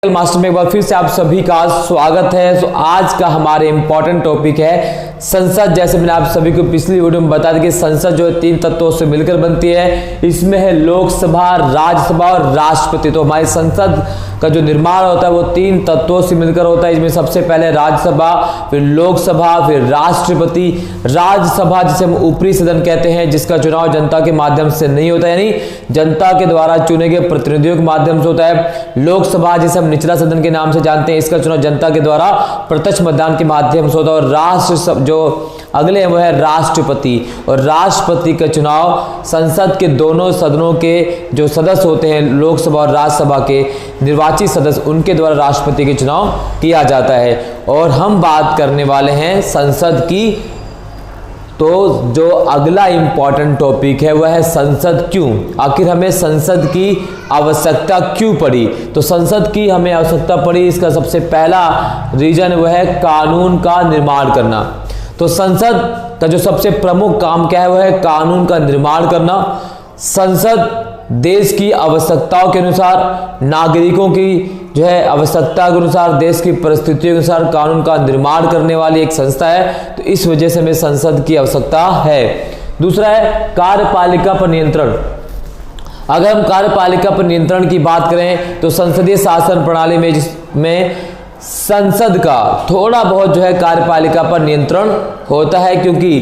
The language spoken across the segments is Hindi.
मास्टर में एक बार फिर से आप सभी का स्वागत है। तो आज का हमारे इंपॉर्टेंट टॉपिक है संसद। जैसे मैंने आप सभी को पिछली वीडियो में बता दिया कि संसद जो है 3 तत्वों से मिलकर बनती है। इसमें है लोकसभा, राज्यसभा और राष्ट्रपति। तो हमारी संसद का जो निर्माण होता है वो 3 तत्वों से मिलकर होता है। इसमें सबसे पहले राज्यसभा, फिर लोकसभा, फिर राष्ट्रपति। राज्यसभा जिसे हम ऊपरी सदन कहते हैं, जिसका चुनाव जनता के माध्यम से नहीं होता, यानी जनता के द्वारा चुने गए प्रतिनिधियों के माध्यम से होता है। लोकसभा जिसे हम निचला सदन के नाम से जानते हैं, इसका चुनाव जनता के द्वारा प्रत्यक्ष मतदान के माध्यम से होता है। और राष्ट्र जो अगले हैं वो है राष्ट्रपति। और राष्ट्रपति का चुनाव संसद के दोनों सदनों के जो सदस्य होते हैं, लोकसभा और राज्यसभा के निर्वाचित सदस्य, उनके द्वारा राष्ट्रपति के चुनाव किया जाता है। और हम बात करने वाले हैं संसद की। तो जो अगला इंपॉर्टेंट टॉपिक है वह है संसद क्यों। आखिर हमें संसद की आवश्यकता क्यों पड़ी। तो संसद की हमें आवश्यकता पड़ी, इसका सबसे पहला रीजन वह है कानून का निर्माण करना। तो संसद का जो सबसे प्रमुख काम क्या है वह है कानून का निर्माण करना। संसद देश की आवश्यकताओं के अनुसार, नागरिकों की जो है आवश्यकता के अनुसार, देश की परिस्थितियों के अनुसार कानून का निर्माण करने वाली एक संस्था है। तो इस वजह से हमें संसद की आवश्यकता है। दूसरा है कार्यपालिका पर नियंत्रण। अगर हम कार्यपालिका पर नियंत्रण की बात करें तो संसदीय शासन प्रणाली में जिसमें संसद का थोड़ा बहुत जो है कार्यपालिका पर नियंत्रण होता है, क्योंकि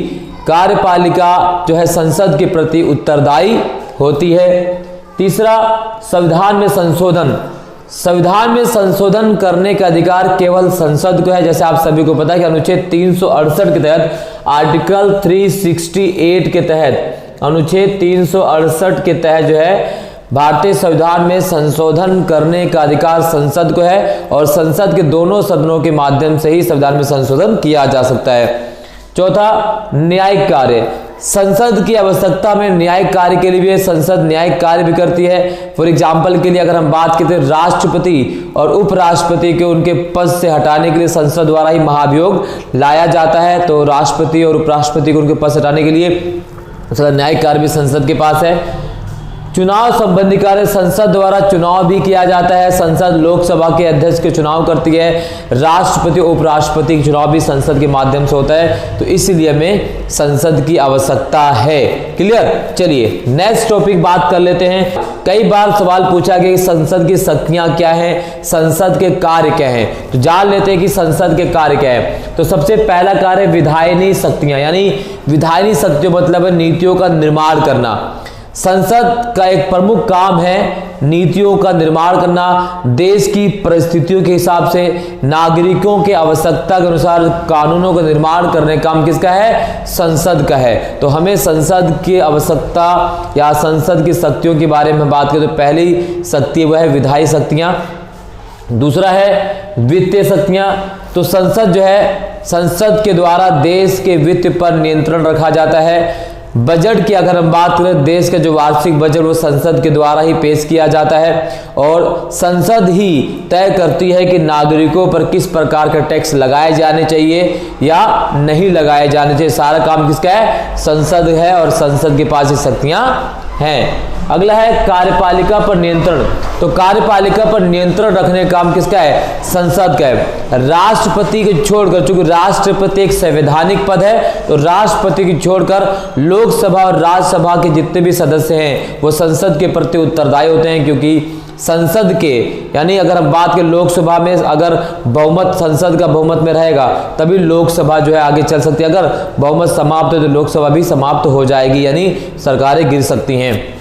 कार्यपालिका जो है संसद के प्रति उत्तरदायी होती है। तीसरा, संविधान में संशोधन। संविधान में संशोधन करने का अधिकार केवल संसद को है। जैसे आप सभी को पता है कि अनुच्छेद 368 के तहत, आर्टिकल 368 के तहत, अनुच्छेद 368 के तहत जो है भारतीय संविधान में संशोधन करने का अधिकार संसद को है। और संसद के दोनों सदनों के माध्यम से ही संविधान में संशोधन किया जा सकता है। चौथा, न्यायिक कार्य। संसद की आवश्यकता में न्यायिक कार्य के लिए भी संसद न्यायिक कार्य भी करती है। फॉर एग्जाम्पल के लिए अगर हम बात करते हैं राष्ट्रपति और उपराष्ट्रपति के उनके पद से हटाने के लिए संसद द्वारा ही महाभियोग लाया जाता है। तो राष्ट्रपति और उपराष्ट्रपति को उनके पद से हटाने के लिए न्यायिक कार्य भी संसद के पास है। चुनाव संबंधी कार्य, संसद द्वारा चुनाव भी किया जाता है। संसद लोकसभा के अध्यक्ष के चुनाव करती है। राष्ट्रपति उपराष्ट्रपति के चुनाव भी संसद के माध्यम से होता है। तो इसलिए हमें संसद की आवश्यकता है। क्लियर। चलिए नेक्स्ट टॉपिक बात कर लेते हैं। कई बार सवाल पूछा गया कि संसद की शक्तियां क्या हैं, संसद के कार्य क्या हैं। तो जान लेते हैं कि संसद के कार्य क्या है। तो सबसे पहला कार्य विधायनी शक्तियां, यानी विधायनी शक्तियों मतलब है नीतियों का निर्माण करना। संसद का एक प्रमुख काम है नीतियों का निर्माण करना। देश की परिस्थितियों के हिसाब से, नागरिकों के आवश्यकता के अनुसार कानूनों का निर्माण करने का काम किसका है? संसद का है। तो हमें संसद की आवश्यकता या संसद की शक्तियों के बारे में बात करें तो पहली शक्ति वह है विधायी शक्तियां। दूसरा है वित्तीय शक्तियां। तो संसद जो है, संसद के द्वारा देश के वित्त पर नियंत्रण रखा जाता है। बजट की अगर हम बात करें, देश का जो वार्षिक बजट वो संसद के द्वारा ही पेश किया जाता है। और संसद ही तय करती है कि नागरिकों पर किस प्रकार का टैक्स लगाए जाने चाहिए या नहीं लगाए जाने चाहिए। सारा काम किसका है? संसद है। और संसद के पास ये शक्तियां हैं। अगला है कार्यपालिका पर नियंत्रण। तो कार्यपालिका पर नियंत्रण रखने का काम किसका है? संसद का है। राष्ट्रपति को छोड़कर, चूंकि राष्ट्रपति एक संवैधानिक पद है, तो राष्ट्रपति को छोड़कर लोकसभा और राज्यसभा के जितने भी सदस्य हैं वो संसद के प्रति उत्तरदायी होते हैं। क्योंकि संसद के, यानी अगर हम बात करें लोकसभा में, अगर बहुमत संसद का बहुमत में रहेगा तभी लोकसभा जो है आगे चल सकती है। अगर बहुमत समाप्त है तो लोकसभा भी समाप्त हो जाएगी, यानी सरकारें गिर सकती हैं।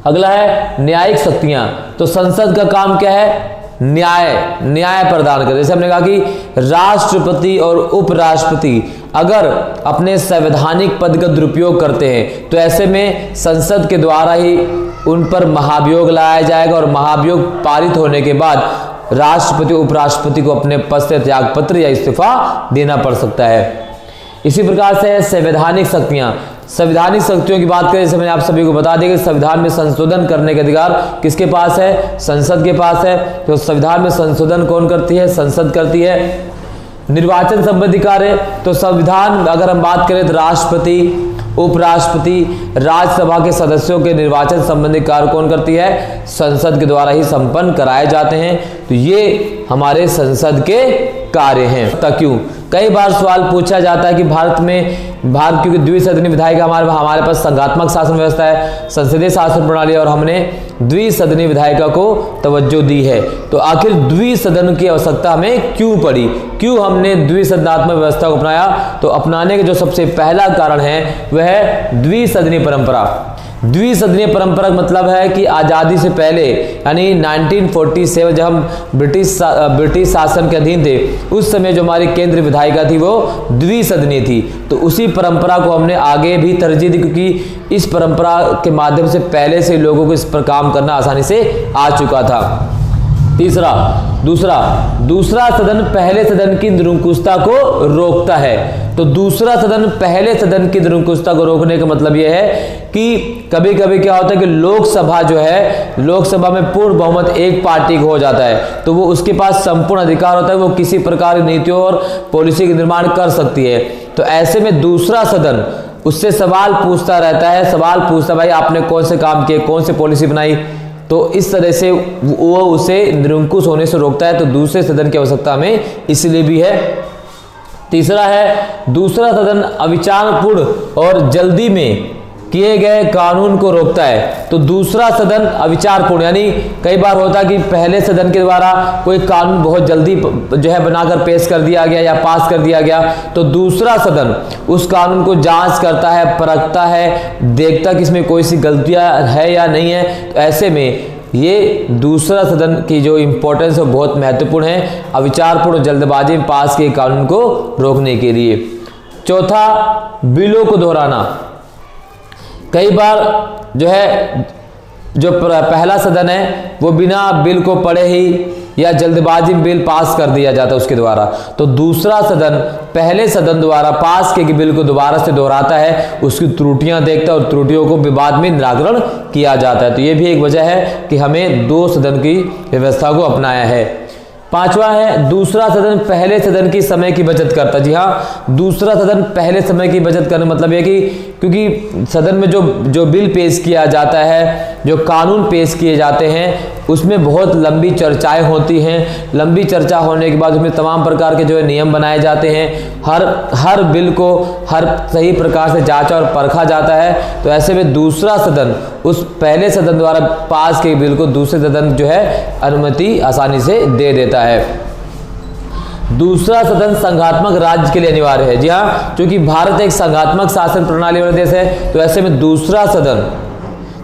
अगला है न्यायिक शक्तियां। तो संसद का काम क्या है? न्याय प्रदान कर। जैसे हमने कहा कि राष्ट्रपति और उपराष्ट्रपति अगर अपने संवैधानिक पद का दुरुपयोग करते हैं तो ऐसे में संसद के द्वारा ही उन पर महाभियोग लाया जाएगा। और महाभियोग पारित होने के बाद राष्ट्रपति उपराष्ट्रपति को अपने पद से त्यागपत्र या इस्तीफा देना पड़ सकता है। इसी प्रकार से संवैधानिक शक्तियां। संवैधानिक शक्तियों की बात करें, जैसे मैंने आप सभी को बता दिया कि संविधान में संशोधन करने का अधिकार किसके पास है? संसद के पास है। तो संविधान में संशोधन कौन करती है? संसद करती है। निर्वाचन संबंधी कार्य। तो संविधान अगर हम बात करें तो राष्ट्रपति उपराष्ट्रपति, राज्यसभा के सदस्यों के निर्वाचन संबंधी कार्य कौन करती है? संसद के द्वारा ही संपन्न कराए जाते हैं। तो ये हमारे संसद के कार्य हैं। क्यों? कई बार सवाल पूछा जाता है कि भारत क्योंकि द्विसदनीय विधायिका हमारे पास संघात्मक शासन व्यवस्था है, संसदीय शासन प्रणाली, और हमने द्विसदनीय विधायिका को तवज्जो दी है। तो आखिर द्विसदन की आवश्यकता हमें क्यों पड़ी? क्यों हमने द्विसदनात्मक व्यवस्था को अपनाया? तो अपनाने के जो सबसे पहला कारण है वह है द्विसदनीय परंपरा। द्विसदनीय परंपरा का मतलब है कि आज़ादी से पहले यानी 1947 जब हम ब्रिटिश शासन के अधीन थे, उस समय जो हमारी केंद्रीय विधायिका थी वो द्विसदनीय थी। तो उसी परंपरा को हमने आगे भी तरजीह दी, क्योंकि इस परंपरा के माध्यम से पहले से लोगों को इस पर काम करना आसानी से आ चुका था। दूसरा सदन पहले सदन की निरंकुशता को रोकता है। तो दूसरा सदन पहले सदन की निरंकुशता को रोकने का मतलब यह है कि कभी कभी क्या होता है कि लोकसभा में पूर्ण बहुमत एक पार्टी को हो जाता है, तो वो उसके पास संपूर्ण अधिकार होता है, वो किसी प्रकार की नीतियों और पॉलिसी का निर्माण कर सकती है। तो ऐसे में दूसरा सदन उससे सवाल पूछता रहता है, भाई आपने कौन से काम किए, कौन सी पॉलिसी बनाई। तो इस तरह से वो उसे निरंकुश होने से रोकता है। तो दूसरे सदन की आवश्यकता हमें इसलिए भी है। तीसरा है, दूसरा सदन अविचारपूर्ण और जल्दी में किए गए कानून को रोकता है। तो दूसरा सदन अविचारपूर्ण, यानी कई बार होता है कि पहले सदन के द्वारा कोई कानून बहुत जल्दी जो है बनाकर पेश कर दिया गया या पास कर दिया गया, तो दूसरा सदन उस कानून को जांच करता है, परखता है, देखता कि इसमें कोई सी गलतियां है या नहीं है। तो ऐसे में ये दूसरा सदन की जो इम्पोर्टेंस है बहुत महत्वपूर्ण है, अविचारपूर्ण और जल्दबाजी में पास किए कानून को रोकने के लिए। चौथा, बिलों को दोहराना। कई बार जो पहला सदन है वो बिना बिल को पढ़े ही या जल्दबाजी में बिल पास कर दिया जाता है उसके द्वारा। तो दूसरा सदन पहले सदन द्वारा पास किए गए बिल को दोबारा से दोहराता है, उसकी त्रुटियां देखता है और त्रुटियों को विवाद में निराकरण किया जाता है। तो ये भी एक वजह है कि हमें दो सदन की व्यवस्था को अपनाया है। पांचवा है, दूसरा सदन पहले सदन की समय की बचत करता। जी हाँ, दूसरा सदन पहले समय की बचत करने मतलब यह कि क्योंकि सदन में जो बिल पेश किया जाता है, जो कानून पेश किए जाते हैं, उसमें बहुत लंबी चर्चाएं होती हैं। लंबी चर्चा होने के बाद उसमें तमाम प्रकार के जो है नियम बनाए जाते हैं। हर बिल को हर सही प्रकार से जांचा और परखा जाता है। तो ऐसे में दूसरा सदन उस पहले सदन द्वारा पास किए बिल को दूसरे सदन जो है अनुमति आसानी से दे देता है। दूसरा सदन संघात्मक राज्य के लिए अनिवार्य है। जी हाँ, क्योंकि भारत एक संघात्मक शासन प्रणाली वाला देश है, तो ऐसे में दूसरा सदन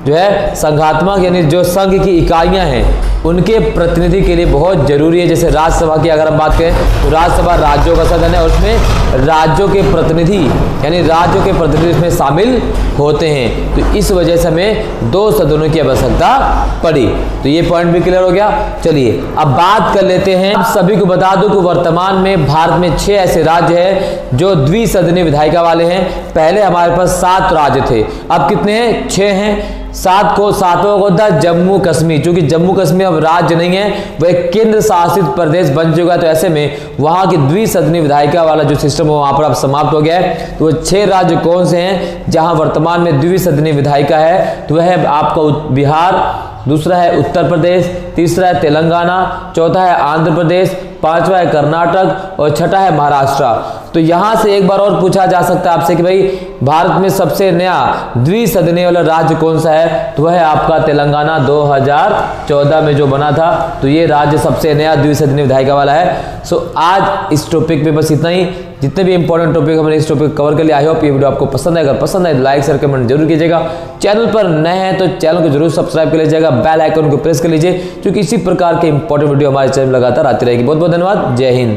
जो है संघात्मक यानी जो संघ की इकाइयां हैं उनके प्रतिनिधि के लिए बहुत जरूरी है। जैसे राज्यसभा की अगर हम बात करें तो राज्यसभा राज्यों का सदन है और उसमें राज्यों के प्रतिनिधि यानी राज्यों के प्रतिनिधि इसमें शामिल होते हैं। तो इस वजह से हमें दो सदनों की आवश्यकता पड़ी। तो ये पॉइंट भी क्लियर हो गया। चलिए अब बात कर लेते हैं। आप सभी को बता दूं कि वर्तमान में भारत में 6 ऐसे राज्य हैं जो द्विसदनीय विधायिका वाले हैं। पहले हमारे पास 7 राज्य थे, अब कितने हैं? 6 हैं। सातवां को था जम्मू कश्मीर। चूंकि जम्मू कश्मीर अब राज्य नहीं है, वह एक केंद्र शासित प्रदेश बन चुका है। तो ऐसे में वहां की द्विसदनीय विधायिका वाला जो सिस्टम है वहां पर अब समाप्त हो गया है। तो 6 राज्य कौन से हैं जहां वर्तमान में द्विसदनीय विधायिका है? तो वह है आपका बिहार, दूसरा है उत्तर प्रदेश, तीसरा है तेलंगाना, चौथा है आंध्र प्रदेश, पांचवा है कर्नाटक और छठा है महाराष्ट्र। तो यहां से एक बार और पूछा जा सकता है आपसे कि भाई भारत में सबसे नया द्विसदनीय वाला राज्य कौन सा है? तो वह है आपका तेलंगाना, 2014 में जो बना था। तो ये राज्य सबसे नया द्विसदनीय विधायिका वाला है। सो आज इस टॉपिक पे बस इतना ही। जितने भी इंपॉर्टेंट टॉपिक हमने इस टॉपिक कवर कर लिया। आई होप ये वीडियो आपको पसंद आएगा। पसंद आए तो लाइक शेयर कमेंट जरूर कीजिएगा। चैनल पर नए हैं तो चैनल को जरूर सब्सक्राइब कर लीजिएगा, बेल आइकन को प्रेस कर लीजिए, क्योंकि इसी प्रकार के इंपॉर्टेंट वीडियो हमारे चैनल में लगातार आती रहेगी। बहुत बहुत धन्यवाद। जय हिंद।